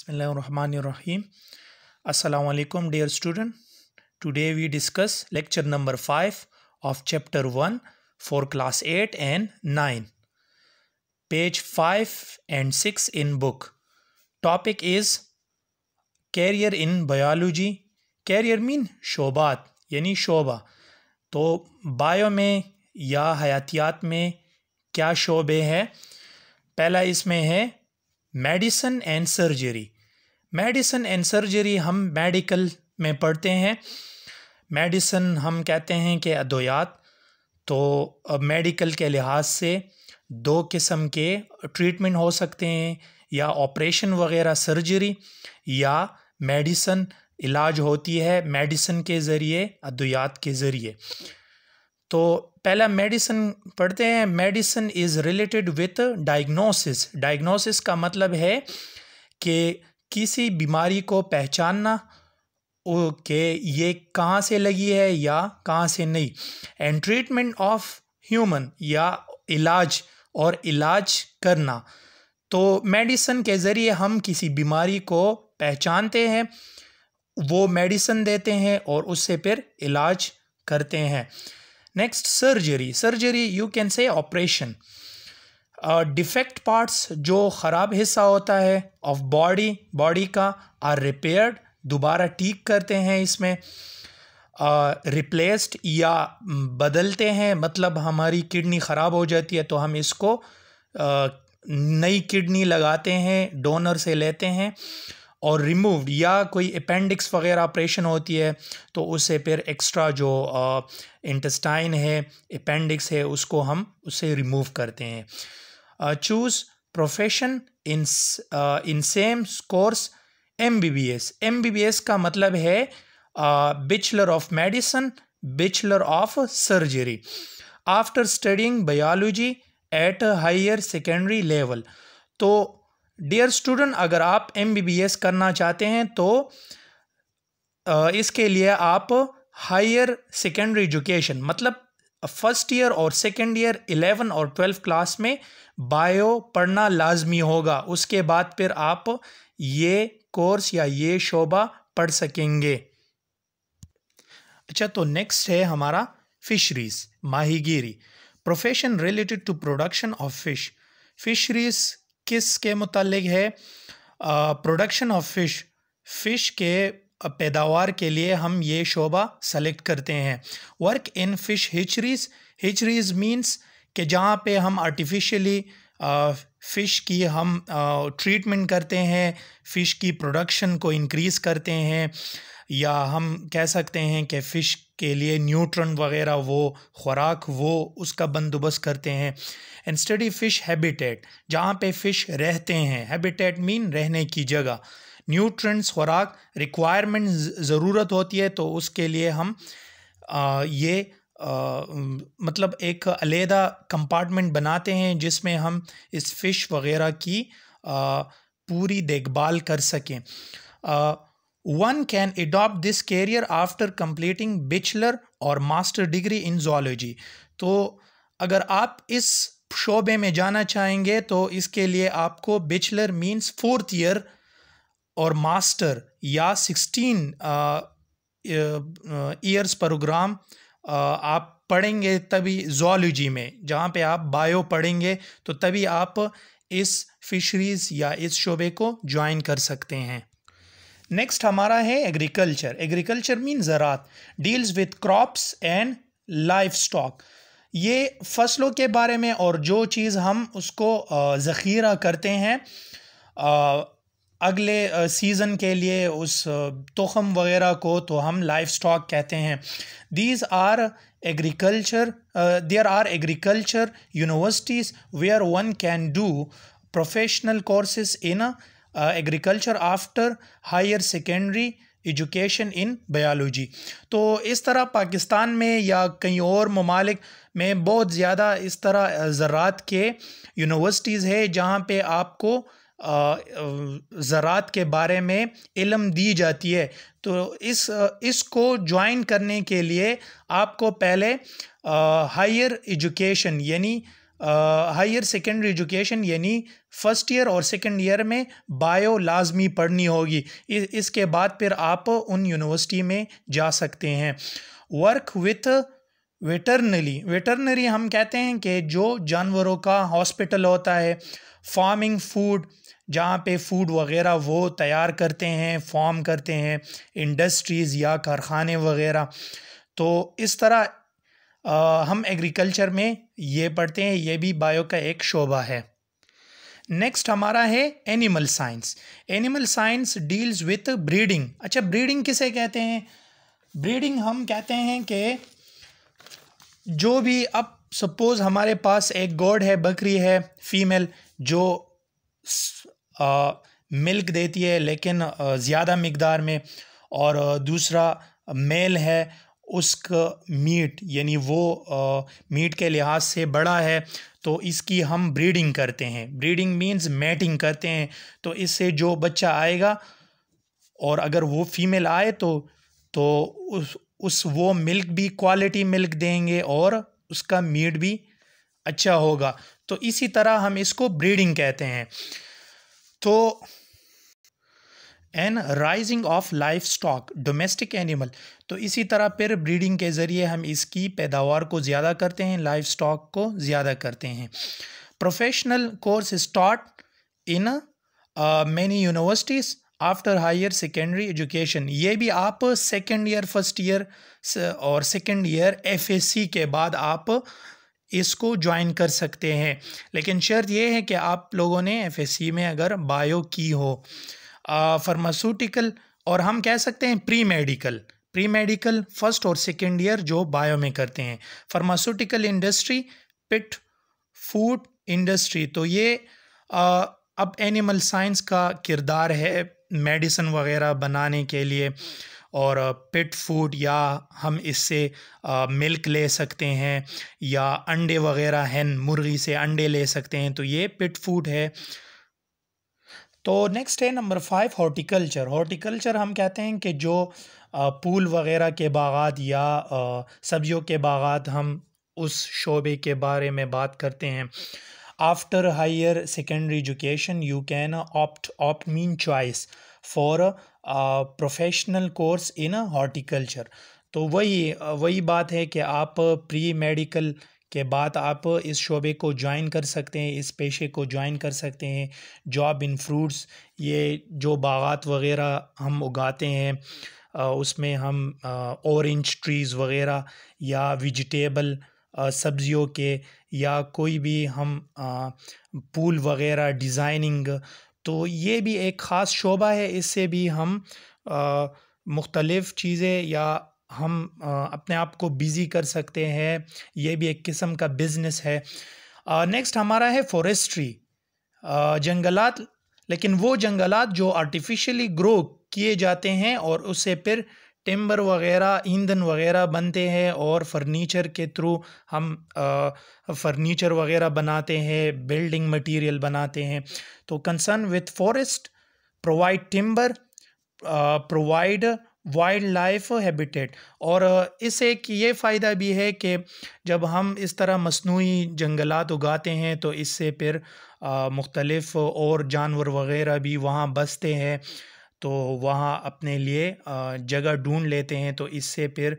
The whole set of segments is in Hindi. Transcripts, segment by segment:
Bismillahirrahmanirrahim. Assalamu alaikum, dear student. Today we discuss lecture number 5 of chapter 1 for class 8 and 9. Page 5 and 6 in book. Topic is career in biology. Career mean शोबात यानी शोबा. तो बायो में या हयातियात में क्या शोबे हैं? पहला इसमें है medicine and surgery. Medicine and surgery हम मेडिकल में पढ़ते हैं. मेडिसिन हम कहते हैं कि अद्वियात. तो मेडिकल के लिहाज से दो किस्म के ट्रीटमेंट हो सकते हैं, या ऑपरेशन वगैरह सर्जरी, या मेडिसिन इलाज होती है मेडिसिन के ज़रिए, अद्वियात के ज़रिए. तो पहला मेडिसिन पढ़ते हैं. Medicine is related with diagnosis. Diagnosis का मतलब है कि किसी बीमारी को पहचानना कि ये कहाँ से लगी है या कहाँ से नहीं. एंड ट्रीटमेंट ऑफ ह्यूमन या इलाज और इलाज करना. तो मेडिसिन के ज़रिए हम किसी बीमारी को पहचानते हैं, वो मेडिसिन देते हैं और उससे फिर इलाज करते हैं. Next surgery. Surgery you can say operation. Defect parts, जो ख़राब हिस्सा होता है ऑफ बॉडी का, आर रिपेयर्ड, दोबारा ठीक करते हैं. इसमें रिप्लेस्ड या बदलते हैं. मतलब हमारी किडनी ख़राब हो जाती है तो हम इसको नई किडनी लगाते हैं, डोनर से लेते हैं. और रिमूव्ड, या कोई अपेंडिक्स वगैरह ऑपरेशन होती है तो उससे फिर एक्स्ट्रा जो इंटेस्टाइन है, अपेंडिक्स है, उसको हम उससे रिमूव करते हैं. Choose profession in same course. MBBS. MBBS का मतलब है bachelor of medicine, bachelor of surgery. After studying biology at higher secondary level. तो डियर स्टूडेंट, अगर आप MBBS करना चाहते हैं तो इसके लिए आप हायर सेकेंडरी एजुकेशन, मतलब फर्स्ट ईयर और सेकेंड ईयर 11 और 12 क्लास में बायो पढ़ना लाजमी होगा. उसके बाद फिर आप ये कोर्स या ये शोबा पढ़ सकेंगे. अच्छा, तो नेक्स्ट है हमारा फिशरीज, माहीगीरी. Profession related to production of fish. Fisheries किस के मुतालिक है? Production of fish. फ़िश के पैदावार के लिए हम ये शोबा सेलेक्ट करते हैं. Work in fish hatcheries. Hatcheries means कि जहाँ पे हम आर्टिफिशियली फ़िश की हम ट्रीटमेंट करते हैं, फ़िश की प्रोडक्शन को इंक्रीज़ करते हैं, या हम कह सकते हैं कि फ़िश के लिए न्यूट्रन वगैरह, वो खुराक, वो उसका बंदोबस्त करते हैं. एंड स्टडी फ़िश हैबिटेट, जहाँ पे फ़िश रहते हैं. हैबिटेट मीन रहने की जगह. न्यूट्रंस, खुराक, रिक्वायरमेंट, ज़रूरत होती है तो उसके लिए हम ये मतलब एक अलहदा कंपार्टमेंट बनाते हैं जिसमें हम इस फ़िश वगैरह की पूरी देखभाल कर सकें. One can adopt this career after completing bachelor और मास्टर डिग्री इन zoology. तो अगर आप इस शोबे में जाना चाहेंगे तो इसके लिए आपको बैचलर मीन्स 4th ईयर और मास्टर या 16 ईयर्स प्रोग्राम आप पढ़ेंगे, तभी zoology में, जहाँ पे आप बायो पढ़ेंगे, तो तभी आप इस फिशरीज़ या इस शोबे को ज्वाइन कर सकते हैं. नेक्स्ट हमारा है एग्रीकल्चर. एग्रीकल्चर मीन ज़रात. Deals with crops and livestock. ये फसलों के बारे में, और जो चीज़ हम उसको ज़ख़ीरा करते हैं अगले सीज़न के लिए, उस तोख़म वगैरह को, तो हम लाइफ स्टॉक कहते हैं. These are agriculture. There are agriculture universities where one can do professional courses in agriculture after higher secondary education in biology. तो इस तरह पाकिस्तान में या कई और ममालिक में बहुत ज़्यादा इस तरह ज़रात के यूनिवर्सिटीज़ है जहाँ पे आपको ज़रात के बारे में इल्म दी जाती है. तो इसको ज्वाइन करने के लिए आपको पहले हायर एजुकेशन यानी हायर सेकेंडरी एजुकेशन यानी फर्स्ट ईयर और सेकेंड ईयर में बायो लाजमी पढ़नी होगी। इसके बाद फिर आप उन यूनिवर्सिटी में जा सकते हैं। वर्क विथ वेटरनरी हम कहते हैं कि जो जानवरों का हॉस्पिटल होता है। फार्मिंग फूड, जहाँ पे फूड वगैरह वो तैयार करते हैं, फार्म करते हैं, इंडस्ट्रीज़ या कारखाने वगैरह। तो इस तरह हम एग्रीकल्चर में ये पढ़ते हैं, ये भी बायो का एक शोबा है। नेक्स्ट हमारा है animal science. Animal science deals with breeding. अच्छा, ब्रीडिंग किसे कहते हैं? ब्रीडिंग हम कहते हैं कि जो भी, अब सपोज़ हमारे पास एक गोड है, बकरी है फीमेल, जो मिल्क देती है लेकिन ज़्यादा मिकदार में, और दूसरा मेल है, उसका मीट यानी वो मीट के लिहाज से बड़ा है, तो इसकी हम ब्रीडिंग करते हैं। ब्रीडिंग मींस मैटिंग करते हैं। तो इससे जो बच्चा आएगा, और अगर वो फीमेल आए तो उस वो मिल्क भी क्वालिटी मिल्क देंगे और उसका मीट भी अच्छा होगा। तो इसी तरह हम इसको ब्रीडिंग कहते हैं। तो an raising of life stock domestic animal, तो इसी तरह फिर ब्रीडिंग के ज़रिए हम इसकी पैदावार को ज़्यादा करते हैं, लाइफ स्टॉक को ज़्यादा करते हैं। Professional course start in many universities after higher secondary education. ये भी आप सेकेंड ईयर, फर्स्ट ईयर और सेकेंड ईयर FSC के बाद आप इसको ज्वाइन कर सकते हैं। लेकिन शर्त ये है कि आप लोगों ने FSC में अगर बायो की हो। फार्मास्यूटिकल, और हम कह सकते हैं प्री मेडिकल फर्स्ट और सेकेंड ईयर जो बायो में करते हैं। फार्मास्यूटिकल इंडस्ट्री, पिट फूड इंडस्ट्री, तो ये अब एनिमल साइंस का किरदार है मेडिसिन वगैरह बनाने के लिए। और पेट फूड, या हम इससे मिल्क ले सकते हैं, या अंडे वगैरह, हैन मुर्गी से अंडे ले सकते हैं, तो ये पेट फूड है। तो नेक्स्ट है नंबर 5 हॉर्टिकल्चर। हॉर्टिकल्चर हम कहते हैं कि जो फूल वगैरह के बागात या सब्जियों के बागात, हम उस शोबे के बारे में बात करते हैं। After higher secondary education you can opt mean choice for professional course in horticulture. तो वही बात है कि आप प्री मेडिकल के बाद आप इस शोबे को ज्वाइन कर सकते हैं, इस पेशे को ज्वाइन कर सकते हैं। जॉब इन फ्रूट्स, ये जो बागात वगैरह हम उगाते हैं, उसमें हम ऑरेंज ट्रीज़ वगैरह या वेजिटेबल सब्जियों के, या कोई भी हम पूल वगैरह डिज़ाइनिंग, तो ये भी एक ख़ास शोबा है। इससे भी हम मुख्तलिफ़ चीज़ें, या हम अपने आप को बिज़ी कर सकते हैं। ये भी एक किस्म का बिज़नेस है। नेक्स्ट हमारा है फॉरेस्ट्री, जंगलात, लेकिन वो जंगलात जो आर्टिफिशियली ग्रो किए जाते हैं और उससे फिर टिम्बर वगैरह, ईंधन वगैरह बनते हैं, और फर्नीचर के थ्रू हम फर्नीचर वगैरह बनाते हैं, बिल्डिंग मटेरियल बनाते हैं। तो concern with forest, provide timber, provide wild life habitat. और इससे एक ये फ़ायदा भी है कि जब हम इस तरह मसनूई जंगलात उगाते हैं, तो इससे फिर मुख्तलिफ़ और जानवर वगैरह भी वहाँ बसते हैं, तो वहाँ अपने लिए जगह ढूंढ लेते हैं। तो इससे फिर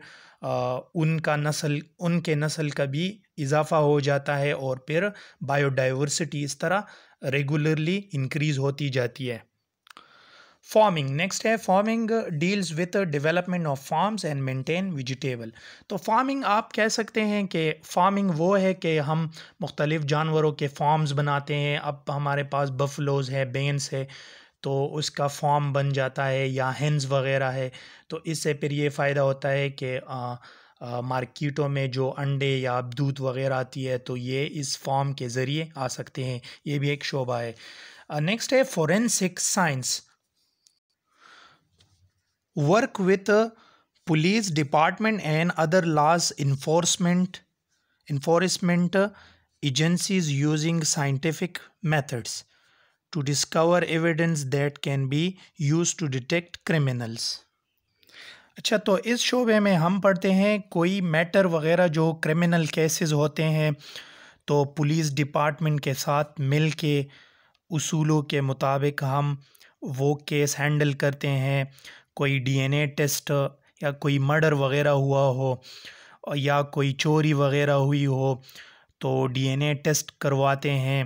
उनके नस्ल का भी इजाफ़ा हो जाता है, और फिर बायोडाइवर्सिटी इस तरह रेगुलरली इंक्रीज़ होती जाती है। फार्मिंग नेक्स्ट है। Farming deals with development of farms and maintain vegetable. तो फार्मिंग आप कह सकते हैं कि फार्मिंग वो है कि हम मुख्तलिफ़ जानवरों के फार्म्स बनाते हैं। अब हमारे पास बफलोज़ है, बेन्स है, तो उसका फार्म बन जाता है, या हेंस वगैरह है। तो इससे फिर ये फ़ायदा होता है कि मार्केटों में जो अंडे या दूध वगैरह आती है, तो ये इस फार्म के ज़रिए आ सकते हैं। ये भी एक शोबा है। नेक्स्ट है forensic science, work with police department and other laws enforcement agencies using scientific methods to discover evidence that can be used to detect criminals। अच्छा, तो इस शोबे में हम पढ़ते हैं कोई मैटर वगैरह जो क्रिमिनल केसेस होते हैं, तो पुलिस डिपार्टमेंट के साथ मिल के उसूलों के मुताबिक हम वो केस हैंडल करते हैं। कोई डीएनए टेस्ट या कोई मर्डर वगैरह हुआ हो या कोई चोरी वगैरह हुई हो तो डीएनए टेस्ट करवाते हैं।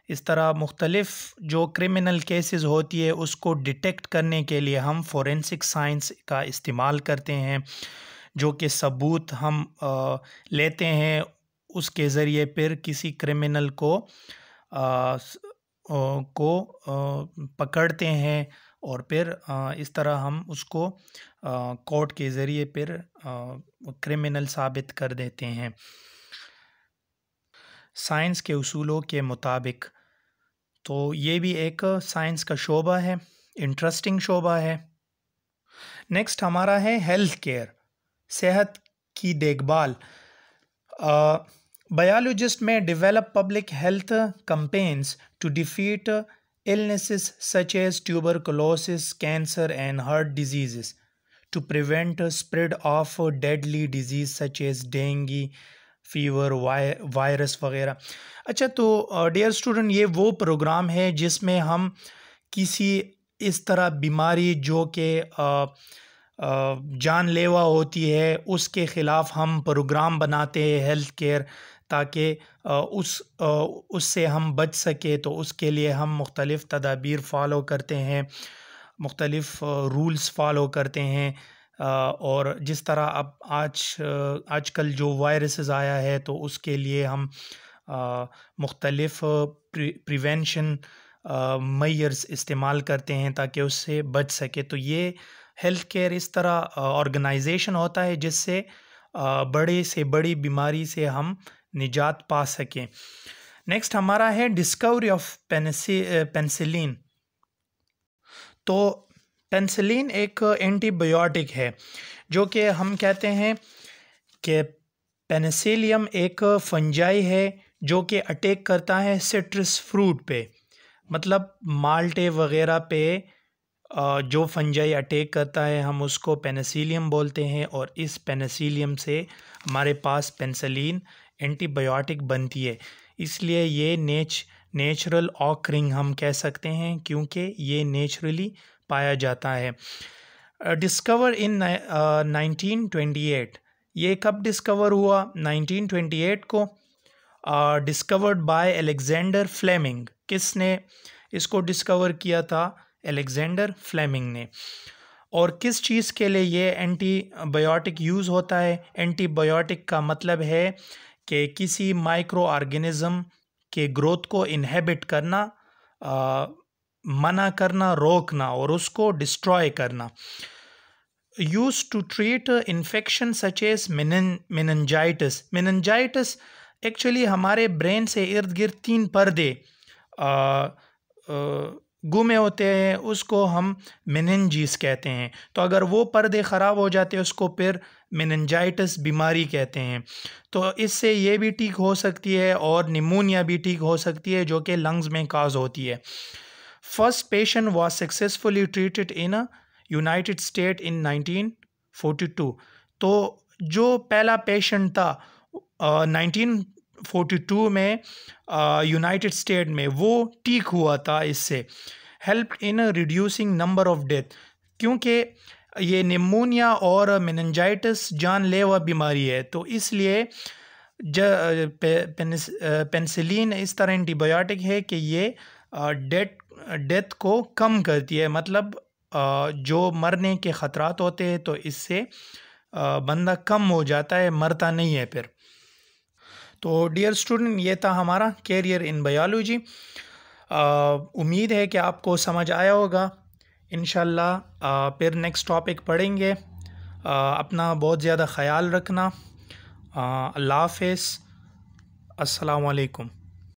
इस तरह मुख्तलिफ़ जो क्रिमिनल केसेस होती है उसको डिटेक्ट करने के लिए हम फोरेंसिक साइंस का इस्तेमाल करते हैं, जो कि सबूत हम लेते हैं, उसके ज़रिए फिर किसी क्रिमिनल को पकड़ते हैं और फिर इस तरह हम उसको कोर्ट के ज़रिए फिर क्रिमिनल साबित कर देते हैं साइंस के उसूलों के मुताबिक। तो ये भी एक साइंस का शोबा है, इंटरेस्टिंग शोबा है। नेक्स्ट हमारा है हेल्थ केयर, सेहत की देखभाल। बायोलॉजिस्ट में develop public health campaigns to defeat illnesses such as tuberculosis, cancer and heart diseases, to prevent spread of deadly disease such as dengue fever, virus वगैरह। अच्छा, तो डियर स्टूडेंट, ये वो प्रोग्राम है जिसमें हम किसी इस तरह बीमारी जो कि जानलेवा होती है उसके ख़िलाफ़ हम प्रोग्राम बनाते हैं हेल्थ केयर, ताकि उससे हम बच सके। तो उसके लिए हम मुख्तलिफ़ तदाबीर फ़ॉलो करते हैं, मुख्तलिफ़ रूल्स फ़ॉलो करते हैं। और जिस तरह अब आजकल जो वायरसेस आया है तो उसके लिए हम मुख्तलिफ़ प्रिवेंशन मेजर्स इस्तेमाल करते हैं ताकि उससे बच सके। तो ये हेल्थ केयर इस तरह ऑर्गेनाइजेशन होता है जिससे बड़े से बड़ी बीमारी से हम निजात पा सकें। नेक्स्ट हमारा है डिस्कवरी ऑफ पेनिसिलिन। तो पेनिसिलिन एक एंटीबायोटिक है जो कि हम कहते हैं कि पेनिसिलियम एक फंजाई है जो कि अटैक करता है सिट्रस फ्रूट पे, मतलब माल्टे वगैरह पे जो फंजाई अटैक करता है हम उसको पेनिसिलियम बोलते हैं। और इस पेनिसिलियम से हमारे पास पेनिसिलिन एंटीबायोटिक बनती है, इसलिए ये नेचुरल ऑकरिंग हम कह सकते हैं क्योंकि ये नेचुरली पाया जाता है। Discover in 1928। ये कब डिस्कवर हुआ? 1928 को। Discovered by Alexander Fleming. किसने इसको डिस्कवर किया था? अलेक्जेंडर फ्लेमिंग ने। और किस चीज़ के लिए ये एंटीबायोटिक यूज़ होता है? एंटीबायोटिक का मतलब है कि किसी माइक्रो ऑर्गेनिज़म के ग्रोथ को इनहेबिट करना, मना करना, रोकना और उसको डिस्ट्रॉय करना। Use to treat infection such as meningitis. Meningitis actually हमारे ब्रेन से इर्द गिर्द 3 पर्दे गुमे होते हैं, उसको हम मेनिंजिस कहते हैं। तो अगर वो पर्दे ख़राब हो जाते हैं उसको फिर मेनिंजाइटिस बीमारी कहते हैं। तो इससे ये भी ठीक हो सकती है और निमोनिया भी ठीक हो सकती है जो कि लंग्स में काज होती है। First patient was successfully treated in United state in 1942। तो जो पहला पेशेंट था 1942 में यूनाइटेड स्टेट में, वो ठीक हुआ था इससे। Help in reducing number of death, क्योंकि ये निमोनिया और मेनिंजाइटिस जानलेवा बीमारी है, तो इसलिए पेनिसिलिन इस तरह एंटीबायोटिक है कि ये डेथ को कम करती है, मतलब जो मरने के ख़तरात होते हैं तो इससे बंदा कम हो जाता है, मरता नहीं है फिर। तो डियर स्टूडेंट, ये था हमारा कैरियर इन बायोलॉजी। उम्मीद है कि आपको समझ आया होगा। इंशाल्लाह फिर नेक्स्ट टॉपिक पढ़ेंगे। अपना बहुत ज़्यादा ख़याल रखना। अल्लाह हाफ़िज़। अस्सलामु अलैकुम।